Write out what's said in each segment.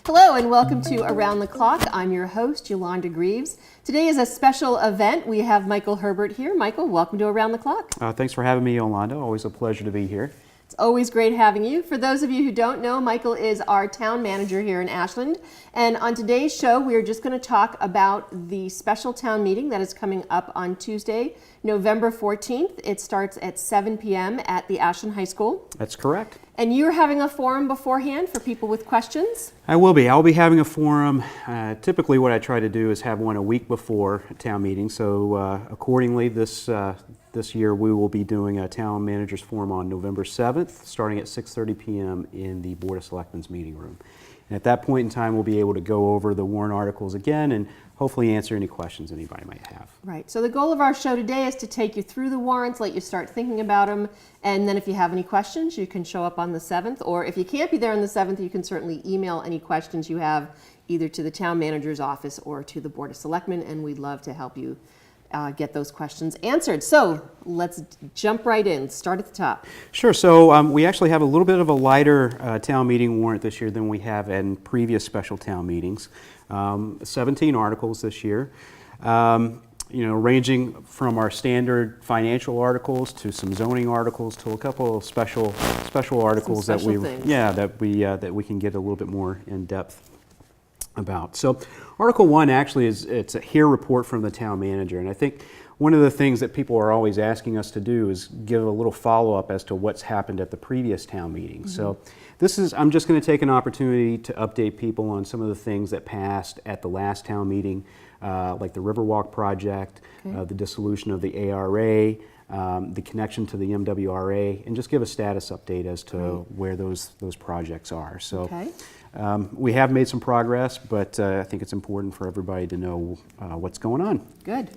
Hello and welcome to Around the Clock. I'm your host, Yolanda Greaves. Today is a special event. We have Michael Herbert here. Michael, welcome to Around the Clock. Thanks for having me, Yolanda. Always a pleasure to be here. It's always great having you. For those of you who don't know, Michael is our town manager here in Ashland. And on today's show, we are just going to talk about the special town meeting that is coming up on Tuesday, November 14th. It starts at 7 p.m. at the Ashland High School. That's correct. And you're having a forum beforehand for people with questions? I will be. I'll be having a forum. Typically what I try to do is have one a week before a town meeting. So accordingly, this year we will be doing a town managers forum on November 7th, starting at 6:30 p.m. in the Board of Selectmen's meeting room. And at that point in time, we'll be able to go over the warrant articles again and hopefully answer any questions anybody might have. Right. So the goal of our show today is to take you through the warrants, let you start thinking about them, and then if you have any questions, you can show up on the 7th, or if you can't be there on the 7th, you can certainly email any questions you have either to the town manager's office or to the Board of Selectmen, and we'd love to help you get those questions answered. So let's jump right in. Start at the top. Sure. So we actually have a little bit of a lighter town meeting warrant this year than we have in previous special town meetings. 17 articles this year. Ranging from our standard financial articles to some zoning articles to a couple of special articles that we can get a little bit more in depth about. So Article 1 actually it's a HERE report from the town manager, and I think one of the things that people are always asking us to do is give a little follow-up as to what's happened at the previous town meeting. Mm-hmm. So I'm just going to take an opportunity to update people on some of the things that passed at the last town meeting, like the Riverwalk project, okay, the dissolution of the ARA, the connection to the MWRA, and just give a status update as to where those projects are. So. Okay. We have made some progress, but I think it's important for everybody to know what's going on. Good.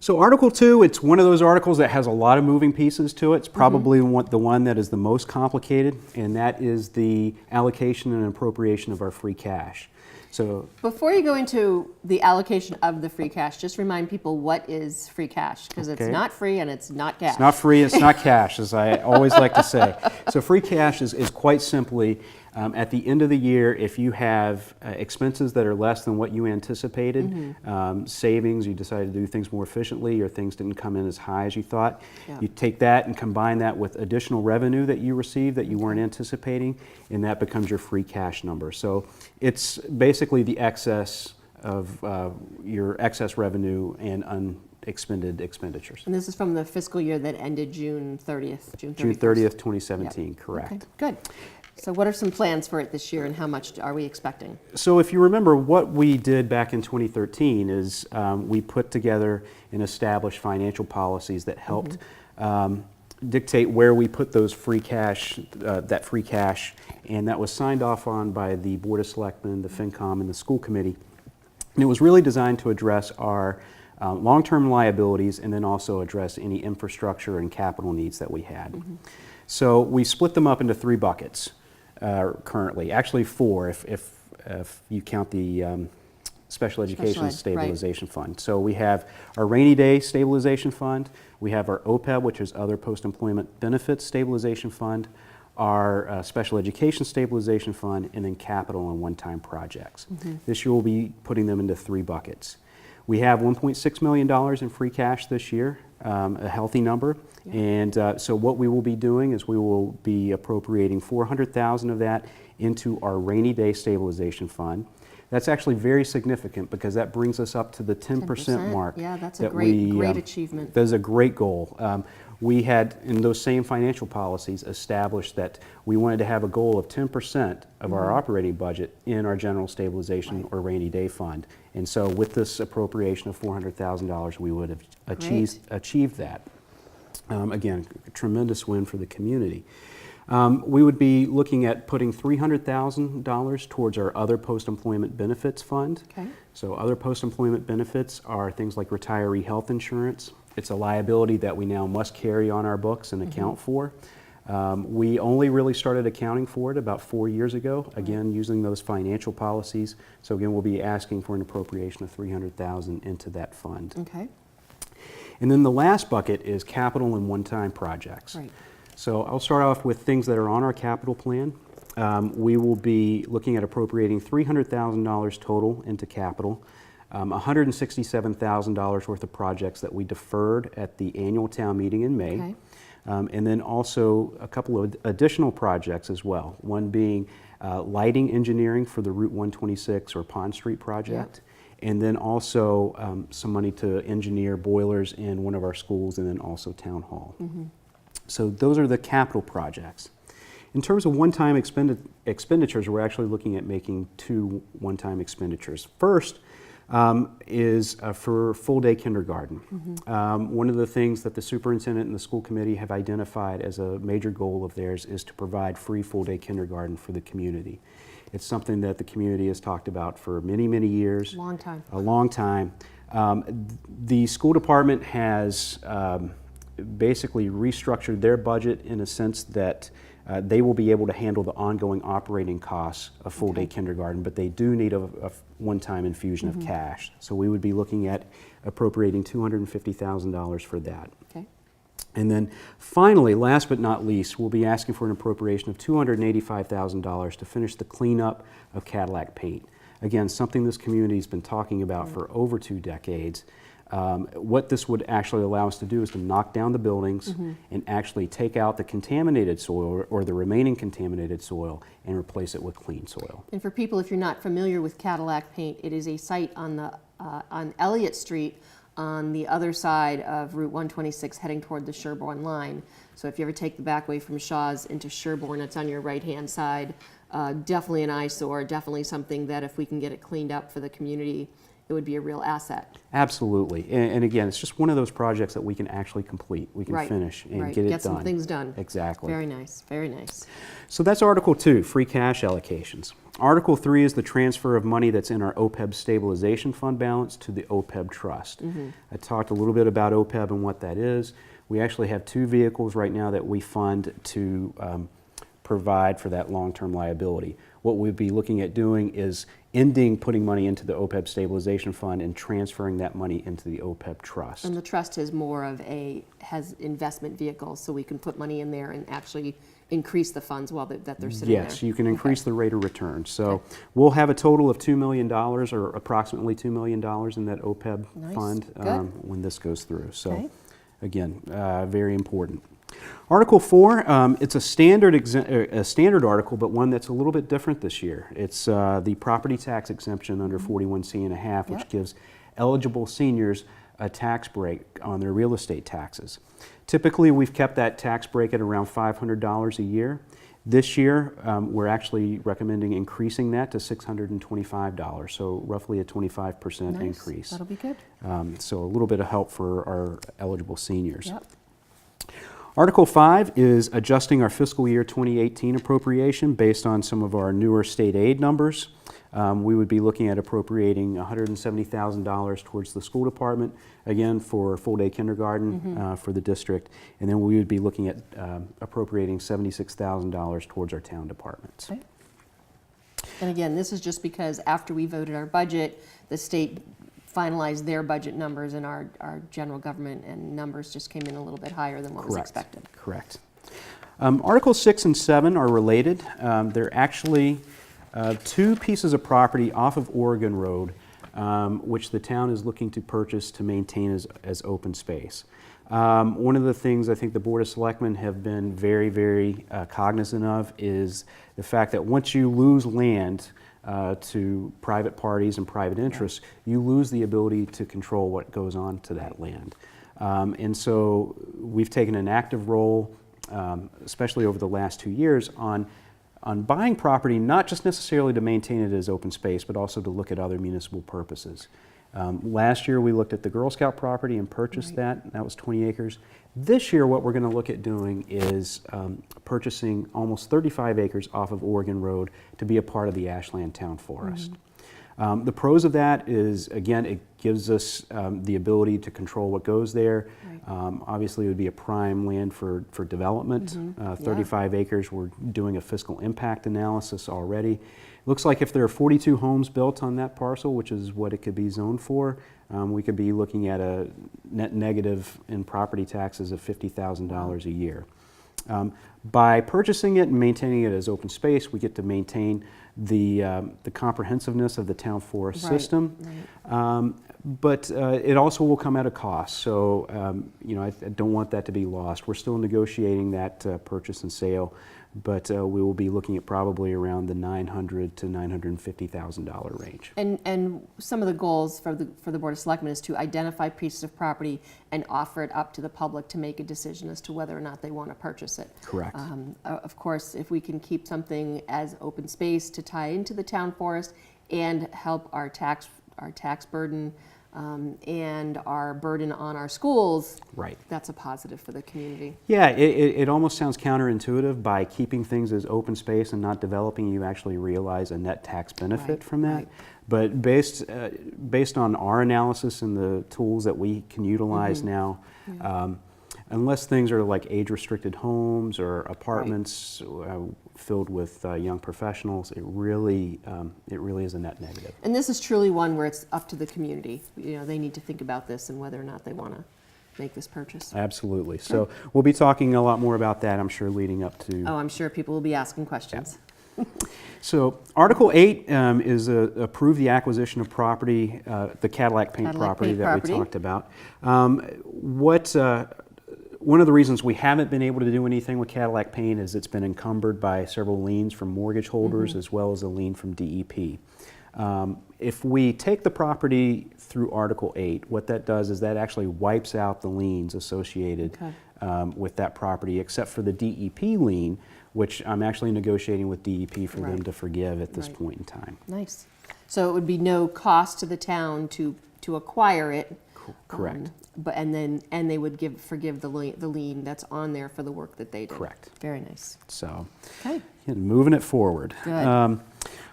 So Article 2, it's one of those articles that has a lot of moving pieces to it. It's probably the one that is the most complicated, and that is the allocation and appropriation of our free cash. So before you go into the allocation of the free cash, just remind people what is free cash, because it's not free and it's not cash. It's not free, it's not cash, as I always like to say. So free cash is quite simply, at the end of the year, if you have expenses that are less than what you anticipated, savings, you decided to do things more efficiently, or things didn't come in as high as you thought, you take that and combine that with additional revenue that you received that you weren't anticipating, and that becomes your free cash number. So it's basically the excess of your excess revenue and unexpended expenditures. And this is from the fiscal year that ended June 30th. June 30th, 2017, correct. Okay, good. So what are some plans for it this year, and how much are we expecting? So if you remember, what we did back in 2013 is we put together and established financial policies that helped dictate where we put those free cash, that free cash, and that was signed off on by the Board of Selectmen, the FinCom, and the school committee. And it was really designed to address our long-term liabilities and then also address any infrastructure and capital needs that we had. So we split them up into 3 buckets. Currently, actually 4 if you count the Special Education Stabilization Fund. So we have our Rainy Day Stabilization Fund, we have our OPA, which is Other Post-Employment Benefits Stabilization Fund, our Special Education Stabilization Fund, and then capital and one-time projects. This year we'll be putting them into 3 buckets. We have $1.6 million in free cash this year, a healthy number. And so what we will be doing is we will be appropriating $400,000 of that into our Rainy Day Stabilization Fund. That's actually very significant because that brings us up to the 10% mark. Yeah, that's a great achievement. That is a great goal. We had, in those same financial policies, established that we wanted to have a goal of 10% of our operating budget in our general stabilization or rainy day fund. And so with this appropriation of $400,000, we would have achieved that. Again, a tremendous win for the community. We would be looking at putting $300,000 towards our Other Post-Employment Benefits Fund. So other post-employment benefits are things like retiree health insurance. It's a liability that we now must carry on our books and account for. We only really started accounting for it about 4 years ago, again, using those financial policies. So again, we'll be asking for an appropriation of $300,000 into that fund. And then the last bucket is capital and one-time projects. So I'll start off with things that are on our capital plan. We will be looking at appropriating $300,000 total into capital, $167,000 worth of projects that we deferred at the annual town meeting in May. Okay. And then also a couple of additional projects as well. One being lighting engineering for the Route 126 or Pond Street project. Yep. And then also some money to engineer boilers in one of our schools, and then also town hall. Mm-hmm. So those are the capital projects. In terms of one-time expenditures, we're actually looking at making 2 one-time expenditures. First is for full-day kindergarten. Mm-hmm. One of the things that the superintendent and the school committee have identified as a major goal of theirs is to provide free full-day kindergarten for the community. It's something that the community has talked about for many, many years. Long time. A long time. The school department has basically restructured their budget in a sense that they will be able to handle the ongoing operating costs of full-day kindergarten, but they do need a one-time infusion of cash. So we would be looking at appropriating $250,000 for that. Okay. And then finally, last but not least, we'll be asking for an appropriation of $285,000 to finish the cleanup of Cadillac paint. Again, something this community has been talking about for over 2 decades. What this would actually allow us to do is to knock down the buildings and actually take out the contaminated soil or the remaining contaminated soil and replace it with clean soil. And for people, if you're not familiar with Cadillac paint, it is a site on the on Elliott Street on the other side of Route 126 heading toward the Sherborne line. So if you ever take the back way from Shaw's into Sherborne, it's on your right-hand side. Definitely an eyesore, definitely something that if we can get it cleaned up for the community, it would be a real asset. Absolutely. And again, it's just one of those projects that we can actually complete. We can finish and get it done. Get some things done. Exactly. Very nice, very nice. So that's Article 2, free cash allocations. Article 3 is the transfer of money that's in our OPEB stabilization fund balance to the OPEB trust. I talked a little bit about OPEB and what that is. We actually have 2 vehicles right now that we fund to provide for that long-term liability. What we'd be looking at doing is putting money into the OPEB stabilization fund and transferring that money into the OPEB trust. And the trust is more of has investment vehicles, so we can put money in there and actually increase the funds while that they're sitting there. Yes, you can increase the rate of return. So we'll have a total of $2 million or approximately $2 million in that OPEB fund when this goes through. So again, very important. Article 4, it's a standard article, but one that's a little bit different this year. It's the property tax exemption under 41C1/2, which gives eligible seniors a tax break on their real estate taxes. Typically, we've kept that tax break at around $500 a year. This year, we're actually recommending increasing that to $625, so roughly a 25% increase. That'll be good. So a little bit of help for our eligible seniors. Yep. Article 5 is adjusting our fiscal year 2018 appropriation based on some of our newer state aid numbers. We would be looking at appropriating $170,000 towards the school department, again for full-day kindergarten for the district, and then we would be looking at appropriating $76,000 towards our town departments. Okay. And again, this is just because after we voted our budget, the state finalized their budget numbers, and our general government and numbers just came in a little bit higher than what was expected. Correct. Articles 6 and 7 are related. They're actually 2 pieces of property off of Oregon Road, which the town is looking to purchase to maintain as open space. One of the things I think the Board of Selectmen have been very, very cognizant of is the fact that once you lose land to private parties and private interests, you lose the ability to control what goes on to that land. And so we've taken an active role, especially over the last 2 years, on buying property, not just necessarily to maintain it as open space, but also to look at other municipal purposes. Last year we looked at the Girl Scout property and purchased that. That was 20 acres. This year what we're going to look at doing is purchasing almost 35 acres off of Oregon Road to be a part of the Ashland Town Forest. The pros of that is, again, it gives us the ability to control what goes there. Obviously, it would be a prime land for development. 35 acres, we're doing a fiscal impact analysis already. Looks like if there are 42 homes built on that parcel, which is what it could be zoned for, we could be looking at a net negative in property taxes of $50,000 a year. By purchasing it and maintaining it as open space, we get to maintain the comprehensiveness of the town forest system. Right. But it also will come at a cost, so you know, I don't want that to be lost. We're still negotiating that purchase and sale, but we will be looking at probably around the $900,000 to $950,000 range. And some of the goals for the Board of Selectmen is to identify pieces of property and offer it up to the public to make a decision as to whether or not they want to purchase it. Correct. Of course, if we can keep something as open space to tie into the town forest and help our tax burden and our burden on our schools, right, that's a positive for the community. Yeah, it almost sounds counterintuitive. By keeping things as open space and not developing, you actually realize a net tax benefit from that. Right. But based on our analysis and the tools that we can utilize now, unless things are like age-restricted homes or apartments filled with young professionals, it really is a net negative. And this is truly one where it's up to the community. You know, they need to think about this and whether or not they want to make this purchase. Absolutely. Okay. So we'll be talking a lot more about that, I'm sure, leading up to. Oh, I'm sure people will be asking questions. Yeah. So Article 8 is approve the acquisition of property, the Cadillac paint property that we talked about. One of the reasons we haven't been able to do anything with Cadillac paint is it's been encumbered by several liens from mortgage holders as well as a lien from DEP. If we take the property through Article 8, what that does is that actually wipes out the liens associated with that property, except for the DEP lien, which I'm actually negotiating with DEP for them to forgive at this point in time. Nice. So it would be no cost to the town to acquire it. Correct. And they would forgive the lien that's on there for the work that they did. Correct. Very nice. So, moving it forward. Good.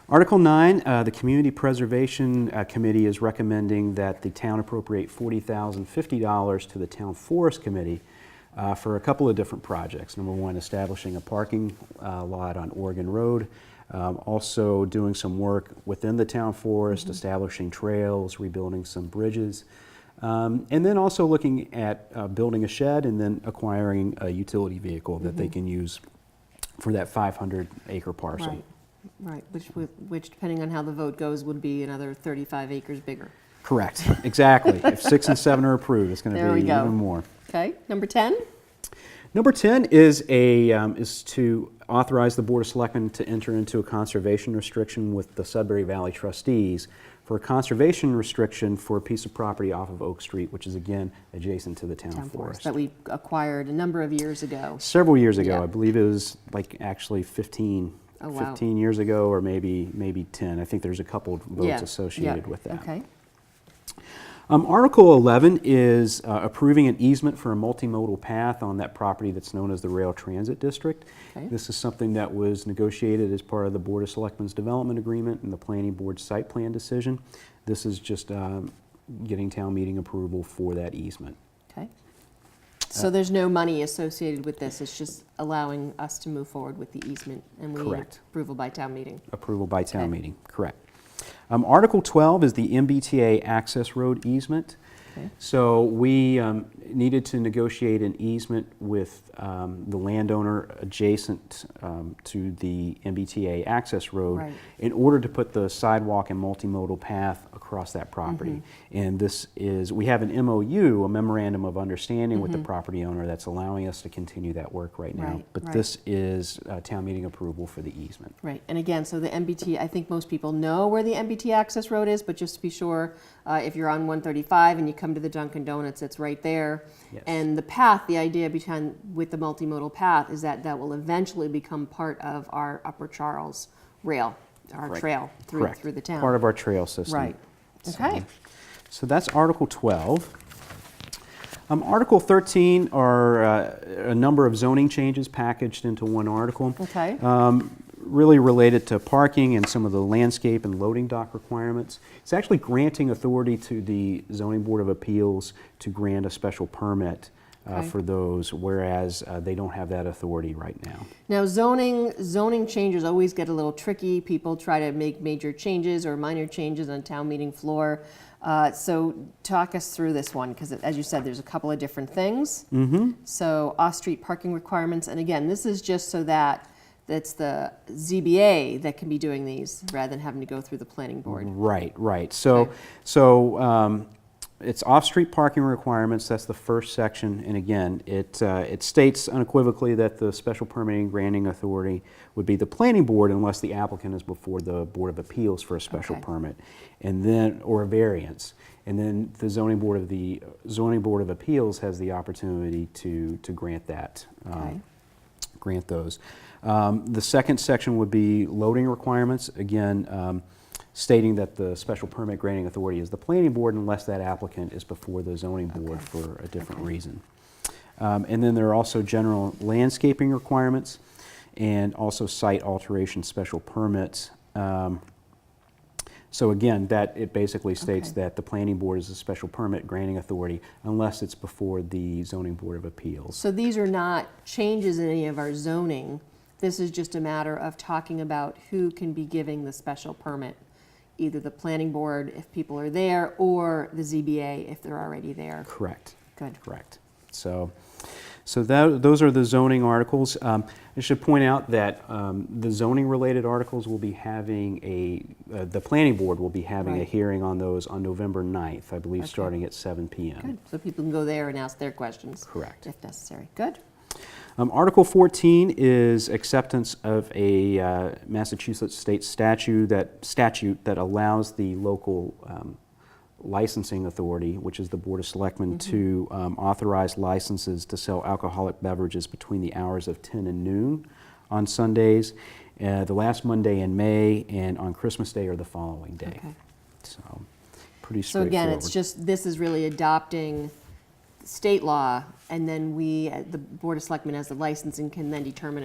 Article 9, the Community Preservation Committee is recommending that the town appropriate $40,050 to the Town Forest Committee for a couple of different projects. Number one, establishing a parking lot on Oregon Road. Also doing some work within the town forest, establishing trails, rebuilding some bridges. And then also looking at building a shed and then acquiring a utility vehicle that they can use for that 500-acre parcel. Right, which depending on how the vote goes would be another 35 acres bigger. Correct, exactly. If 6 and 7 are approved, it's going to be even more. Okay, number 10? Number 10 is to authorize the Board of Selectmen to enter into a conservation restriction with the Sudbury Valley trustees for a conservation restriction for a piece of property off of Oak Street, which is again adjacent to the town forest. That we acquired a number of years ago. Several years ago, I believe it was like actually 15 years ago, or maybe 10. I think there's a couple of votes associated with that. Okay. Article 11 is approving an easement for a multimodal path on that property that's known as the Rail Transit District. Okay. This is something that was negotiated as part of the Board of Selectmen's development agreement and the Planning Board's site plan decision. This is just getting town meeting approval for that easement. Okay. So there's no money associated with this, it's just allowing us to move forward with the easement, and we need approval by town meeting. Approval by town meeting, correct. Article 12 is the MBTA Access Road easement. Okay. So we needed to negotiate an easement with the landowner adjacent to the MBTA Access Road in order to put the sidewalk and multimodal path across that property. And this is, we have an MOU, a Memorandum of Understanding with the property owner that's allowing us to continue that work right now. But this is town meeting approval for the easement. Right, and again, so the MBT, I think most people know where the MBTA Access Road is, but just to be sure, if you're on 135 and you come to the Dunkin' Donuts, it's right there. Yes. And the path, the idea behind with the multimodal path is that will eventually become part of our Upper Charles rail, our trail through the town. Part of our trail system. Right. Okay. So that's Article 12. Article 13 are a number of zoning changes packaged into one article. Okay. Really related to parking and some of the landscape and loading dock requirements. It's actually granting authority to the Zoning Board of Appeals to grant a special permit for those, whereas they don't have that authority right now. Now zoning changes always get a little tricky. People try to make major changes or minor changes on town meeting floor. So talk us through this one, because as you said, there's a couple of different things. Mm-hmm. So off-street parking requirements, and again, this is just so that it's the ZBA that can be doing these rather than having to go through the planning board. Right. So, it's off-street parking requirements. That's the first section, and again, it states unequivocally that the special permitting granting authority would be the planning board unless the applicant is before the Board of Appeals for a special permit, and then or a variance, and then the zoning board of Appeals has the opportunity to grant that, grant those. The second section would be loading requirements. Again, stating that the special permit granting authority is the planning board unless that applicant is before the zoning board for a different reason. And then there are also general landscaping requirements and also site alteration special permits. So again, it basically states that the planning board is a special permit granting authority unless it's before the zoning board of appeals. So these are not changes in any of our zoning. This is just a matter of talking about who can be giving the special permit. Either the planning board if people are there, or the ZBA if they're already there. Correct. Good. Correct. So those are the zoning articles. I should point out that the zoning related articles will be having the planning board will be having a hearing on those on November 9th, I believe, starting at 7 p.m. Good. So people can go there and ask their questions. Correct. If necessary. Good. Article 14 is acceptance of a Massachusetts state statute that allows the local licensing authority, which is the Board of Selectmen, to authorize licenses to sell alcoholic beverages between the hours of 10 and noon on Sundays, the last Monday in May, and on Christmas Day or the following day. Okay. So pretty So straightforward. again, it's just, this is really adopting state law, and then we, the Board of Selectmen as the licensing, can then determine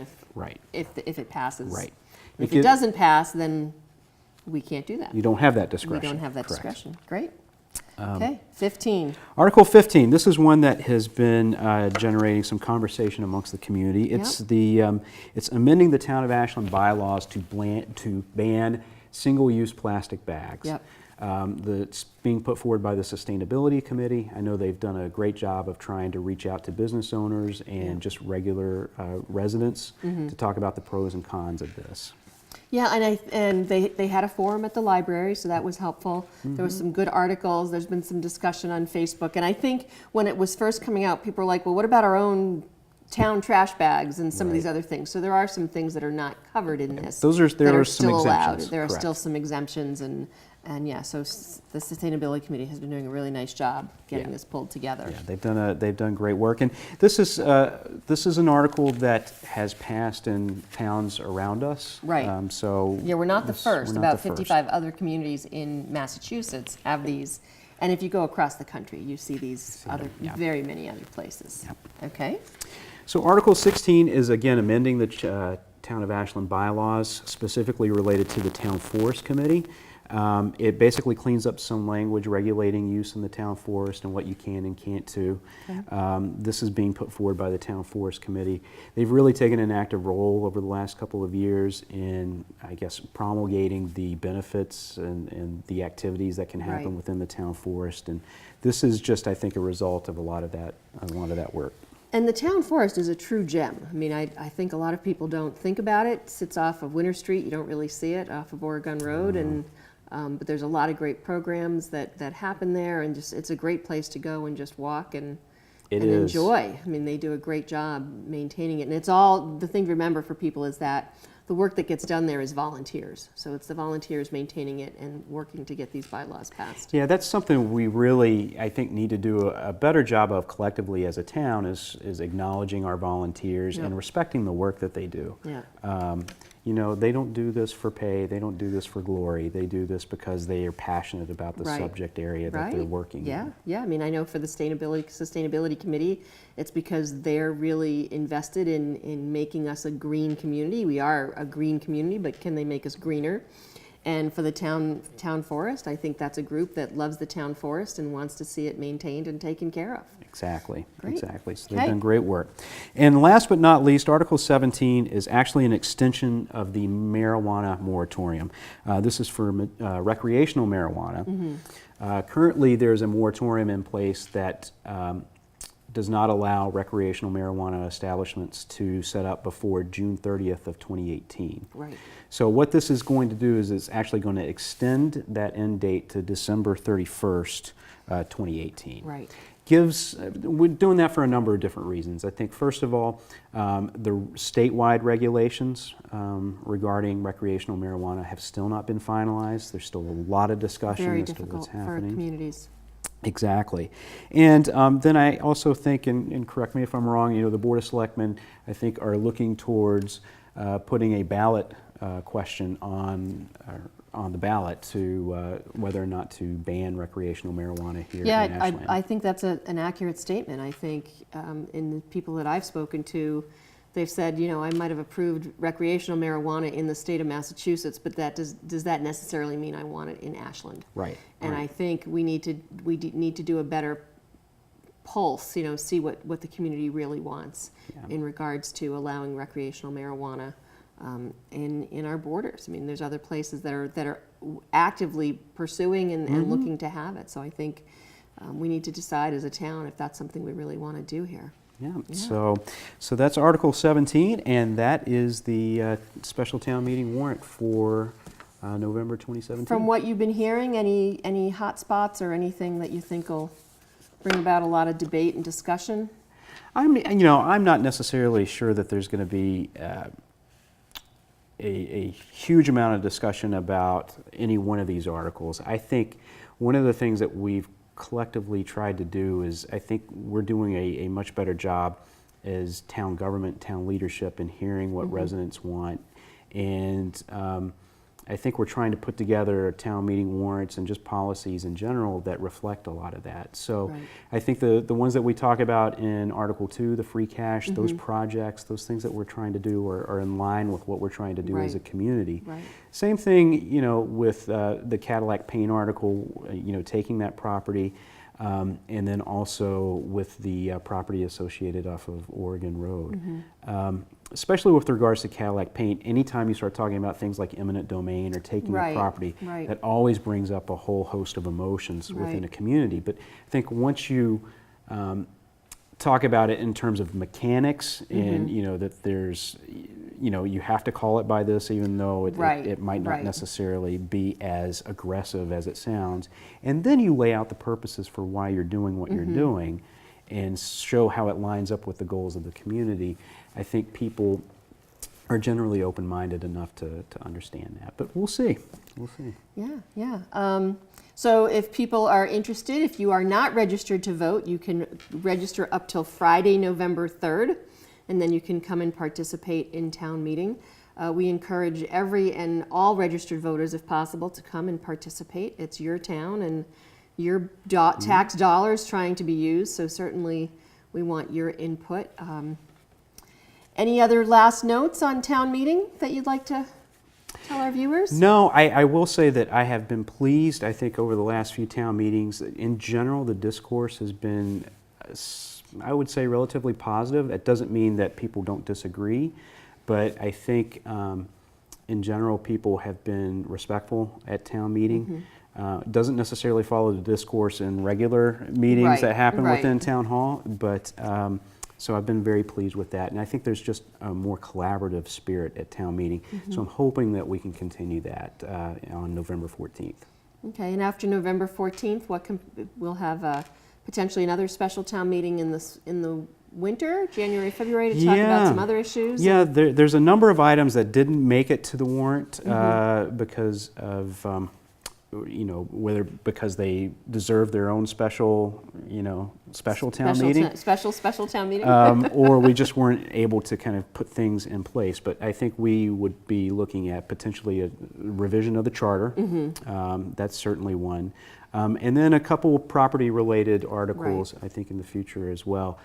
if it passes. Right. If it doesn't pass, then we can't do that. You don't have that discretion. We don't have that Correct. discretion. Great. Okay, 15. Article 15, this is one that has been generating some conversation amongst the community. It's it's amending the Town of Ashland bylaws to ban single-use plastic bags. Yep. It's being put forward by the Sustainability Committee. I know they've done a great job of trying to reach out to business owners and just regular residents to talk about the pros and cons of this. Yeah, and they had a forum at the library, so that was helpful. There was some good articles. There's been some discussion on Facebook, and I think when it was first coming out, people were like, well, what about our own town trash bags and some of these other things? So there are some things that are not covered in this. There are some still allowed. exemptions. There are Correct. still some exemptions, and yeah, so the Sustainability Committee has been doing a really nice job getting this pulled together. Yeah, they've done great work, and this is an article that has passed in towns around us. Right. So Yeah, we're not the first. we're not About the first. 55 other communities in Massachusetts have these. And if you go across the country, you see these very many other places. Yep. Okay. So Article 16 is again amending the Town of Ashland bylaws, specifically related to the Town Forest Committee. It basically cleans up some language regulating use in the town forest and what you can and can't do. This is being put forward by the Town Forest Committee. They've really taken an active role over the last couple of years in, I guess, promulgating the benefits and the activities that can happen within the town forest. And this is just, I think, a result of a lot of that work. And the town forest is a true gem. I mean, I think a lot of people don't think about it. It sits off of Winter Street. You don't really see it off of Oregon Road. And but there's a lot of great programs that happen there, and just it's a great place to go and just walk and enjoy. I mean, they do a great job maintaining it. And it's all, the thing to remember for people is that the work that gets done there is volunteers. So it's the volunteers maintaining it and working to get these bylaws passed. Yeah, that's something we really, I think, need to do a better job of collectively as a town is acknowledging our volunteers and respecting the work that they do. Yeah. You know, they don't do this for pay, they don't do this for glory, they do this because they are passionate about the subject area that they're working in. Yeah, I mean, I know for the Sustainability Committee, it's because they're really invested in making us a green community. We are a green community, but can they make us greener? And for the town forest, I think that's a group that loves the town forest and wants to see it maintained and taken care of. Exactly, Great. exactly. So they've done great work. And last but not least, Article 17 is actually an extension of the marijuana moratorium. This is for recreational marijuana. Currently, there's a moratorium in place that does not allow recreational marijuana establishments to set up before June 30th of 2018. Right. So what this is going to do is it's actually going to extend that end date to December 31st, 2018. Right. We're doing that for a number of different reasons. I think first of all, the statewide regulations regarding recreational marijuana have still not been finalized. There's still a lot of discussion as to what's happening. Very difficult for communities. Exactly. And then I also think, and correct me if I'm wrong, the Board of Selectmen, I think, are looking towards putting a ballot question on the ballot to whether or not to ban recreational marijuana here in Ashland. I think that's an accurate statement. I think in the people that I've spoken to, they've said, I might have approved recreational marijuana in the state of Massachusetts, but does that necessarily mean I want it in Ashland? Right. And I think we need to do a better pulse, see what the community really wants in regards to allowing recreational marijuana in our borders. I mean, there's other places that are actively pursuing and looking to have it. So I think we need to decide as a town if that's something we really want to do here. Yeah. So that's Article 17, and that is the special town meeting warrant for November 2017. From what you've been hearing, any hot spots or anything that you think will bring about a lot of debate and discussion? I'm not necessarily sure that there's going to be a huge amount of discussion about any one of these articles. I think one of the things that we've collectively tried to do is, I think we're doing a much better job as town government, town leadership, in hearing what residents want. And I think we're trying to put together town meeting warrants and just policies in general that reflect a lot of that. So I think the ones that we talk about in Article 2, the free cash, those projects, those things that we're trying to do are in line with what we're trying to do as a community. Right. Same thing, with the Cadillac paint article, taking that property, and then also with the property associated off of Oregon Road. Especially with regards to Cadillac paint, anytime you start talking about things like eminent domain or taking a property, that always brings up a whole host of emotions within a community. But I think once you talk about it in terms of mechanics and, that there's, you have to call it by this, even though it might not necessarily be as aggressive as it sounds. And then you lay out the purposes for why you're doing what you're doing and show how it lines up with the goals of the community. I think people are generally open-minded enough to understand that, but we'll see. We'll see. Yeah. So if people are interested, if you are not registered to vote, you can register up till Friday, November 3rd, and then you can come and participate in town meeting. We encourage every and all registered voters, if possible, to come and participate. It's your town and your tax dollars trying to be used, so certainly we want your input. Any other last notes on town meeting that you'd like to tell our viewers? No, I will say that I have been pleased. I think over the last few town meetings, in general, the discourse has been, I would say, relatively positive. It doesn't mean that people don't disagree, but I think in general, people have been respectful at town meeting. Doesn't necessarily follow the discourse in regular meetings that happen within town hall, but so I've been very pleased with that, and I think there's just a more collaborative spirit at town meeting. So I'm hoping that we can continue that on November 14th. Okay, and after November 14th, we'll have potentially another special town meeting in the winter, January, February, to talk about some other issues. Yeah, there's a number of items that didn't make it to the warrant because of whether because they deserve their own special town meeting. Special town meeting. Or we just weren't able to kind of put things in place. But I think we would be looking at potentially a revision of the charter. That's certainly one. And then a couple property-related articles, I think, in the future as well,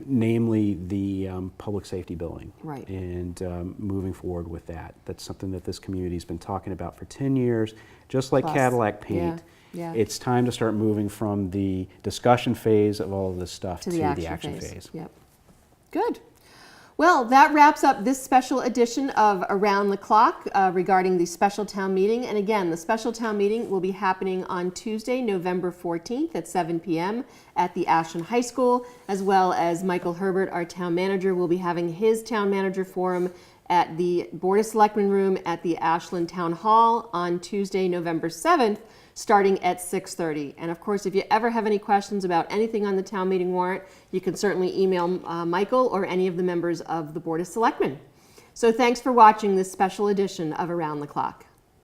namely the public safety billing. Right. And moving forward with that. That's something that this community's been talking about for 10 years, just like Plus, Cadillac paint. yeah. It's time to start moving from the discussion phase of all of this stuff to the action action phase. Yep. Good. Well, that wraps up this special edition of Around the Clock regarding the special town meeting. And again, the special town meeting will be happening on Tuesday, November 14th at 7 p.m. at the Ashland High School, as well as Michael Herbert, our town manager, will be having his town manager forum at the Board of Selectmen room at the Ashland Town Hall on Tuesday, November 7th, starting at 6:30. And of course, if you ever have any questions about anything on the town meeting warrant, you can certainly email Michael or any of the members of the Board of Selectmen. So thanks for watching this special edition of Around the Clock.